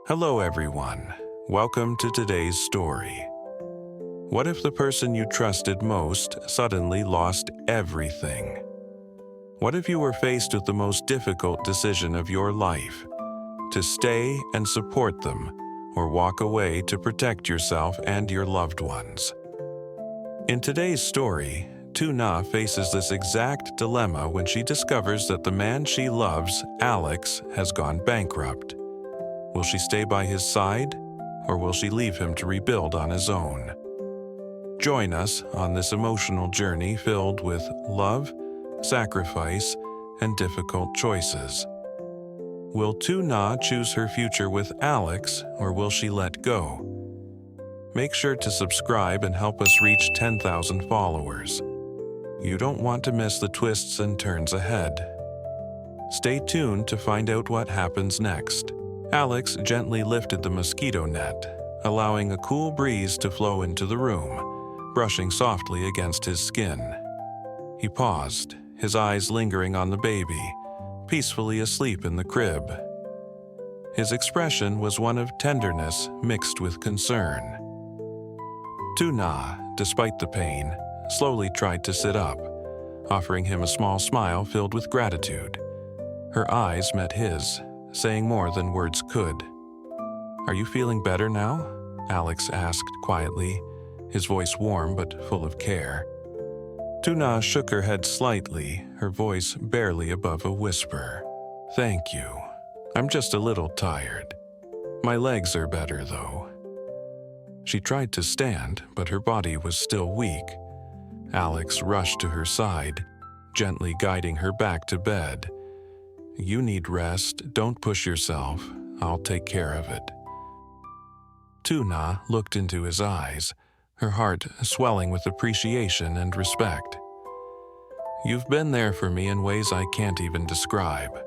Hello everyone, welcome to today's story. What if the person you trusted most suddenly lost everything? What if you were faced with the most difficult decision of your life? To stay and support them, or walk away to protect yourself and your loved ones? In today's story, Lytuna faces this exact dilemma when she discovers that the man she loves, Alex, has gone bankrupt. Will she stay by his side, or will she leave him to rebuild on his own? Join us on this emotional journey filled with love, sacrifice, and difficult choices. Will Lytuna choose her future with Alex, or will she let go? Make sure to subscribe and help us reach 10,000 followers. You don't want to miss the twists and turns ahead. Stay tuned to find out what happens next. Alex gently lifted the mosquito net, allowing a cool breeze to flow into the room, brushing softly against his skin. He paused, his eyes lingering on the baby, peacefully asleep in the crib. His expression was one of tenderness mixed with concern. Lytuna, despite the pain, slowly tried to sit up, offering him a small smile filled with gratitude. Her eyes met his, saying more than words could. "Are you feeling better now?" Alex asked quietly, his voice warm but full of care. Lytuna shook her head slightly, her voice barely above a whisper. "Thank you. I'm just a little tired. My legs are better, though." She tried to stand, but her body was still weak. Alex rushed to her side, gently guiding her back to bed. "You need rest. Don't push yourself. I'll take care of it." Lytuna looked into his eyes, her heart swelling with appreciation and respect. "You've been there for me in ways I can't even describe.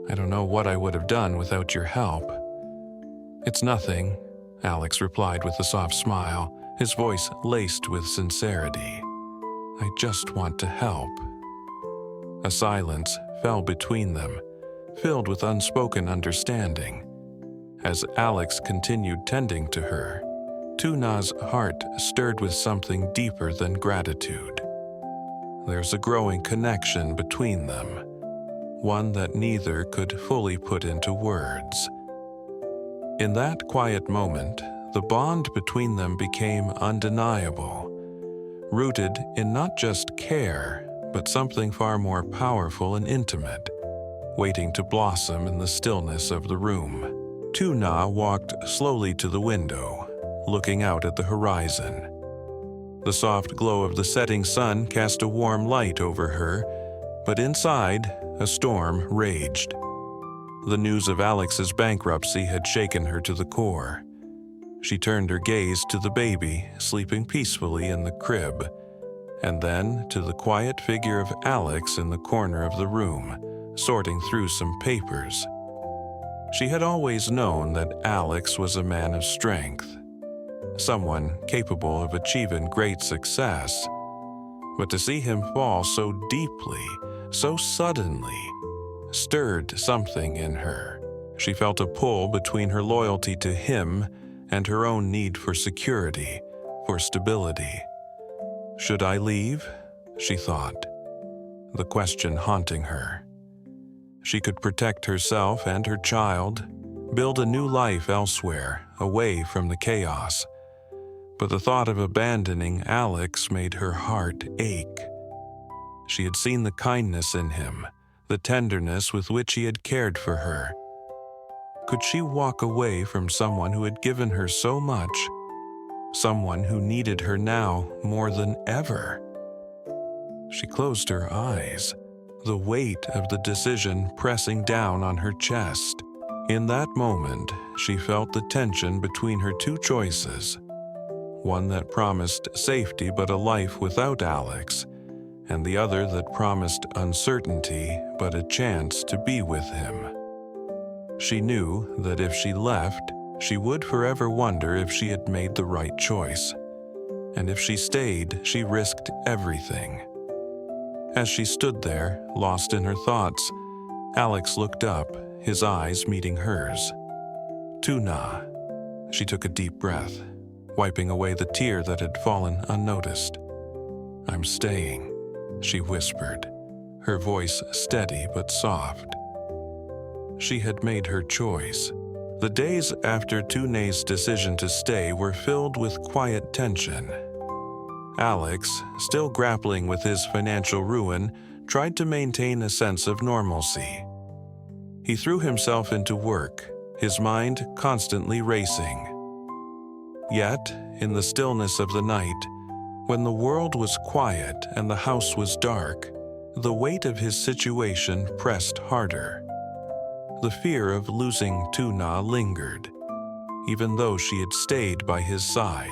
I don't know what I would have done without your help." "It's nothing," Alex replied with a soft smile, his voice laced with sincerity. "I just want to help." A silence fell between them, filled with unspoken understanding. As Alex continued tending to her, Lytuna's heart stirred with something deeper than gratitude. There's a growing connection between them, one that neither could fully put into words. In that quiet moment, the bond between them became undeniable, rooted in not just care, but something far more powerful and intimate, waiting to blossom in the stillness of the room. Lytuna walked slowly to the window, looking out at the horizon. The soft glow of the setting sun cast a warm light over her, but inside, a storm raged. The news of Alex's bankruptcy had shaken her to the core. She turned her gaze to the baby, sleeping peacefully in the crib, and then to the quiet figure of Alex in the corner of the room, sorting through some papers. She had always known that Alex was a man of strength, someone capable of achieving great success. But to see him fall so deeply, so suddenly, stirred something in her. She felt a pull between her loyalty to him and her own need for security, for stability. "Should I leave?" she thought, the question haunting her. She could protect herself and her child, build a new life elsewhere, away from the chaos. But the thought of abandoning Alex made her heart ache. She had seen the kindness in him, the tenderness with which he had cared for her. Could she walk away from someone who had given her so much? Someone who needed her now more than ever? She closed her eyes, the weight of the decision pressing down on her chest. In that moment, she felt the tension between her two choices, one that promised safety but a life without Alex, and the other that promised uncertainty but a chance to be with him. She knew that if she left, she would forever wonder if she had made the right choice. And if she stayed, she risked everything. As she stood there, lost in her thoughts, Alex looked up, his eyes meeting hers. Tuna. She took a deep breath, wiping away the tear that had fallen unnoticed. I'm staying, she whispered, her voice steady but soft. She had made her choice. The days after Tuna's decision to stay were filled with quiet tension. Alex, still grappling with his financial ruin, tried to maintain a sense of normalcy. He threw himself into work, his mind constantly racing. Yet, in the stillness of the night, when the world was quiet and the house was dark, the weight of his situation pressed harder. The fear of losing Tuna lingered, even though she had stayed by his side.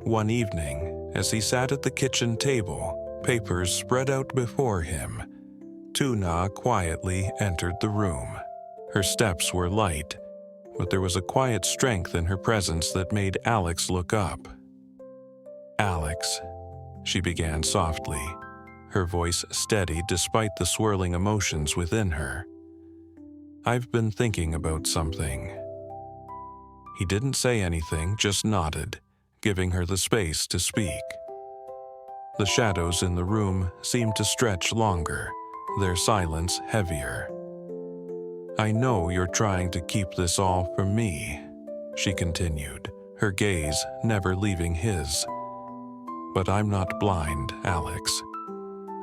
One evening, as he sat at the kitchen table, papers spread out before him, Tuna quietly entered the room. Her steps were light, but there was a quiet strength in her presence that made Alex look up. "Alex," she began softly, her voice steady despite the swirling emotions within her. "I've been thinking about something." He didn't say anything, just nodded, giving her the space to speak. The shadows in the room seemed to stretch longer, their silence heavier. "I know you're trying to keep this all from me," she continued, her gaze never leaving his. "But I'm not blind, Alex.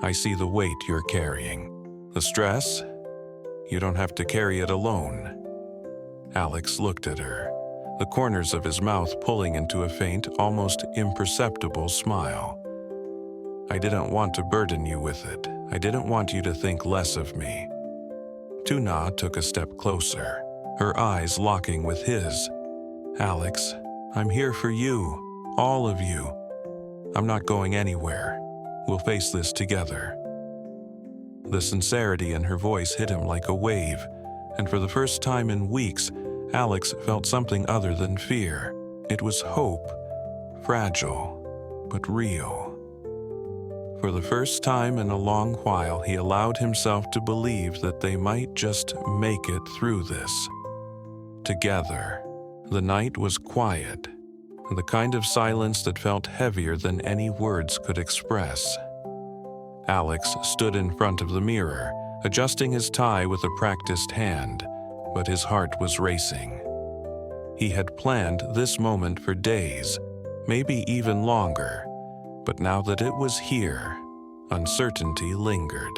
I see the weight you're carrying. The stress? You don't have to carry it alone." Alex looked at her, the corners of his mouth pulling into a faint, almost imperceptible smile. "I didn't want to burden you with it. I didn't want you to think less of me." Tuna took a step closer, her eyes locking with his. "Alex, I'm here for you, all of you. I'm not going anywhere. We'll face this together." The sincerity in her voice hit him like a wave, and for the first time in weeks, Alex felt something other than fear. It was hope, fragile, but real. For the first time in a long while, he allowed himself to believe that they might just make it through this. Together. The night was quiet, the kind of silence that felt heavier than any words could express. Alex stood in front of the mirror, adjusting his tie with a practiced hand, but his heart was racing. He had planned this moment for days, maybe even longer, but now that it was here, uncertainty lingered.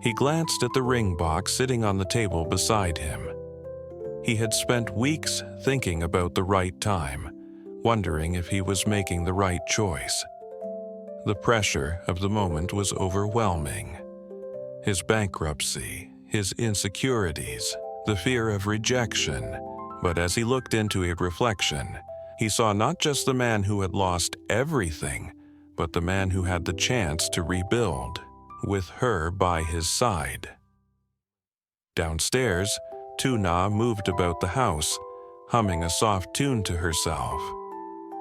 He glanced at the ring box sitting on the table beside him. He had spent weeks thinking about the right time, wondering if he was making the right choice. The pressure of the moment was overwhelming. His bankruptcy, his insecurities, the fear of rejection. But as he looked into a reflection, he saw not just the man who had lost everything, but the man who had the chance to rebuild, with her by his side. Downstairs, Tuna moved about the house, humming a soft tune to herself.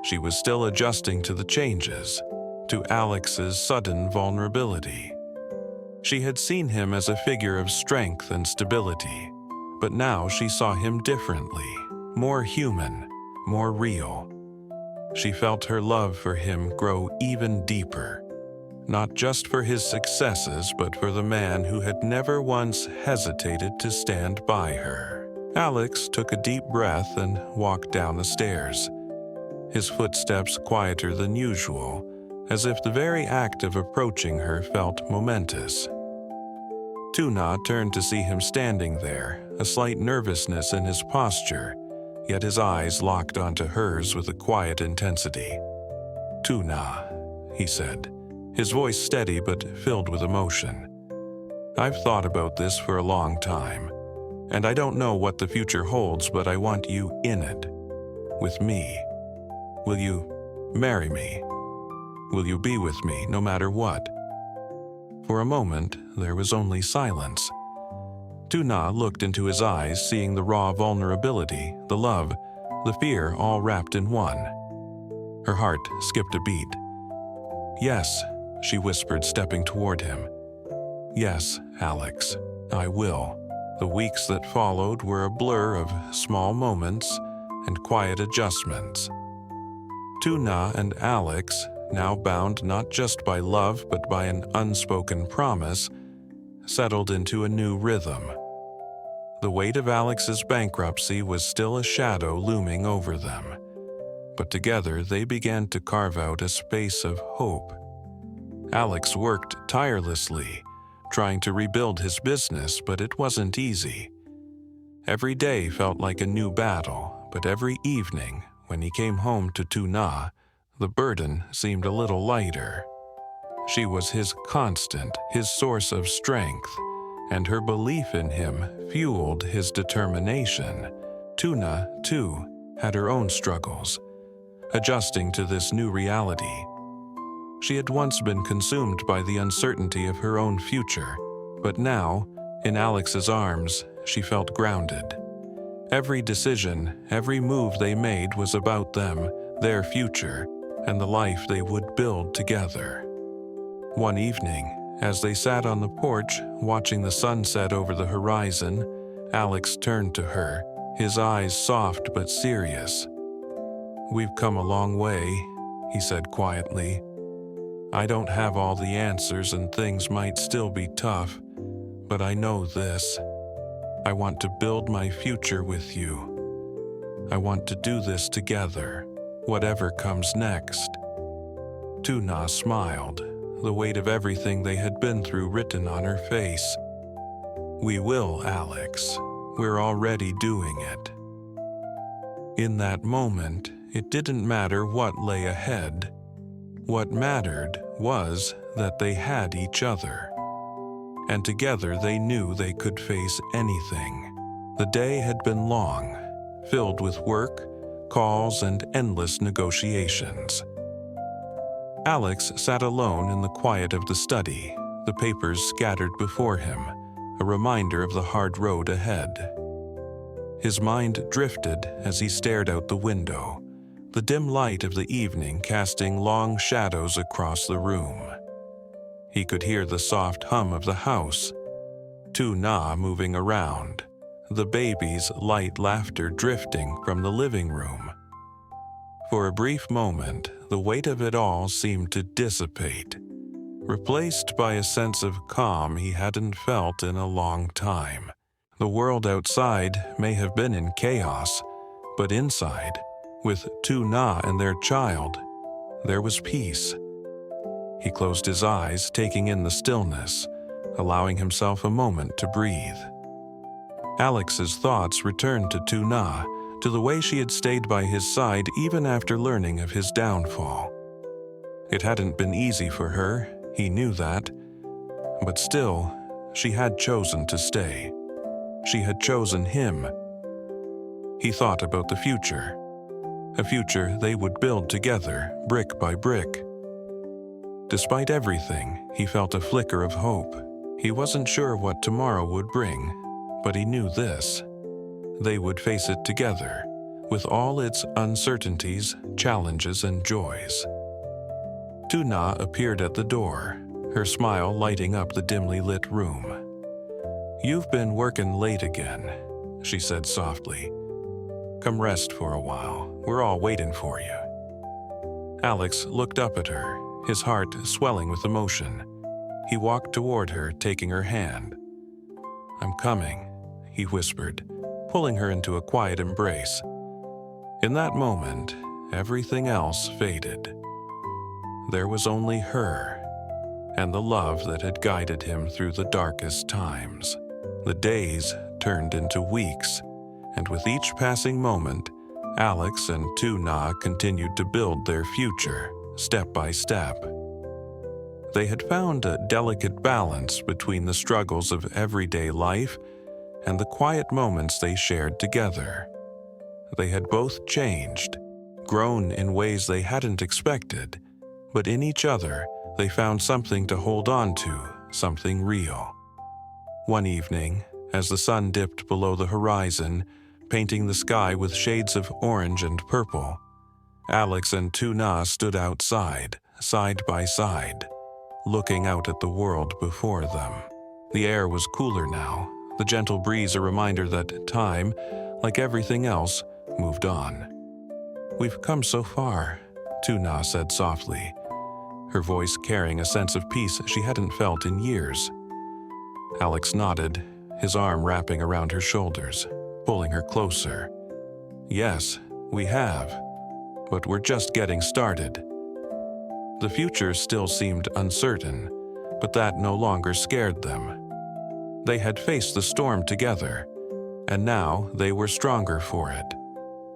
She was still adjusting to the changes, to Alex's sudden vulnerability. She had seen him as a figure of strength and stability, but now she saw him differently, more human, more real. She felt her love for him grow even deeper, not just for his successes, but for the man who had never once hesitated to stand by her. Alex took a deep breath and walked down the stairs, his footsteps quieter than usual, as if the very act of approaching her felt momentous. Tuna turned to see him standing there, a slight nervousness in his posture, yet his eyes locked onto hers with a quiet intensity. "Tuna," he said, his voice steady but filled with emotion. "I've thought about this for a long time, and I don't know what the future holds, but I want you in it, with me. Will you marry me? Will you be with me no matter what?" For a moment, there was only silence. Tuna looked into his eyes, seeing the raw vulnerability, the love, the fear all wrapped in one. Her heart skipped a beat. "Yes," she whispered, stepping toward him. "Yes, Alex, I will. The weeks that followed were a blur of small moments and quiet adjustments. Tuna and Alex, now bound not just by love but by an unspoken promise, settled into a new rhythm. The weight of Alex's bankruptcy was still a shadow looming over them, but together they began to carve out a space of hope. Alex worked tirelessly, trying to rebuild his business, but it wasn't easy. Every day felt like a new battle, but every evening, when he came home to Tuna, the burden seemed a little lighter. She was his constant, his source of strength, and her belief in him fueled his determination. Tuna, too, had her own struggles, adjusting to this new reality. She had once been consumed by the uncertainty of her own future, but now, in Alex's arms, she felt grounded. Every decision, every move they made was about them, their future, and the life they would build together. One evening, as they sat on the porch watching the sunset over the horizon, Alex turned to her, his eyes soft but serious. "We've come a long way," he said quietly. "I don't have all the answers and things might still be tough, but I know this. I want to build my future with you. I want to do this together, whatever comes next." Tuna smiled, the weight of everything they had been through written on her face. "We will, Alex. We're already doing it." In that moment, it didn't matter what lay ahead. What mattered was that they had each other, and together they knew they could face anything. The day had been long, filled with work, calls, and endless negotiations. Alex sat alone in the quiet of the study, the papers scattered before him, a reminder of the hard road ahead. His mind drifted as he stared out the window, the dim light of the evening casting long shadows across the room. He could hear the soft hum of the house, Tuna moving around, the baby's light laughter drifting from the living room. For a brief moment, the weight of it all seemed to dissipate, replaced by a sense of calm he hadn't felt in a long time. The world outside may have been in chaos, but inside, with Tuna and their child, there was peace. He closed his eyes, taking in the stillness, allowing himself a moment to breathe. Alex's thoughts returned to Tuna, to the way she had stayed by his side even after learning of his downfall. It hadn't been easy for her, he knew that, but still, she had chosen to stay. She had chosen him. He thought about the future, a future they would build together, brick by brick. Despite everything, he felt a flicker of hope. He wasn't sure what tomorrow would bring, but he knew this: they would face it together, with all its uncertainties, challenges, and joys. Tuna appeared at the door, her smile lighting up the dimly lit room. "You've been working late again," she said softly. "Come rest for a while. We're all waiting for you." Alex looked up at her, his heart swelling with emotion. He walked toward her, taking her hand. "I'm coming," he whispered, pulling her into a quiet embrace. In that moment, everything else faded. There was only her, and the love that had guided him through the darkest times. The days turned into weeks, and with each passing moment, Alex and Tuna continued to build their future, step by step. They had found a delicate balance between the struggles of everyday life and the quiet moments they shared together. They had both changed, grown in ways they hadn't expected, but in each other they found something to hold on to, something real. One evening, as the sun dipped below the horizon, painting the sky with shades of orange and purple, Alex and Tuna stood outside, side by side, looking out at the world before them. The air was cooler now, the gentle breeze a reminder that time, like everything else, moved on. "We've come so far," Tuna said softly, her voice carrying a sense of peace she hadn't felt in years. Alex nodded, his arm wrapping around her shoulders, pulling her closer. "Yes, we have, but we're just getting started." The future still seemed uncertain, but that no longer scared them. They had faced the storm together, and now they were stronger for it.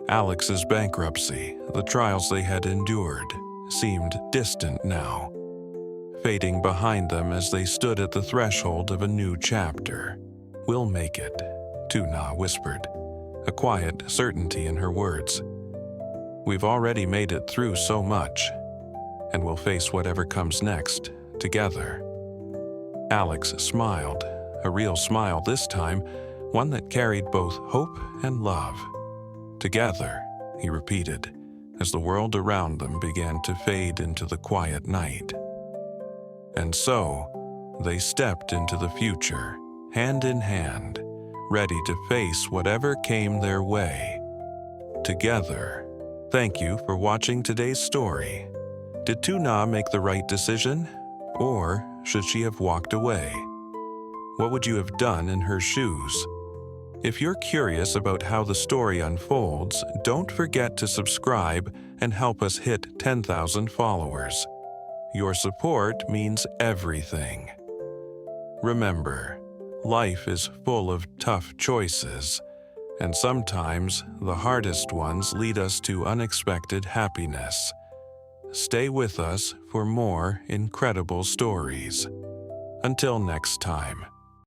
Alex's bankruptcy, the trials they had endured, seemed distant now, fading behind them as they stood at the threshold of a new chapter. "We'll make it," Tuna whispered, a quiet certainty in her words. "We've already made it through so much, and we'll face whatever comes next, together." Alex smiled, a real smile this time, one that carried both hope and love. "Together," he repeated, as the world around them began to fade into the quiet night. And so, they stepped into the future, hand in hand, ready to face whatever came their way. Together. Thank you for watching today's story. Did Tuna make the right decision, or should she have walked away? What would you have done in her shoes? If you're curious about how the story unfolds, don't forget to subscribe and help us hit 10,000 followers. Your support means everything. Remember, life is full of tough choices, and sometimes the hardest ones lead us to unexpected happiness. Stay with us for more incredible stories. Until next time.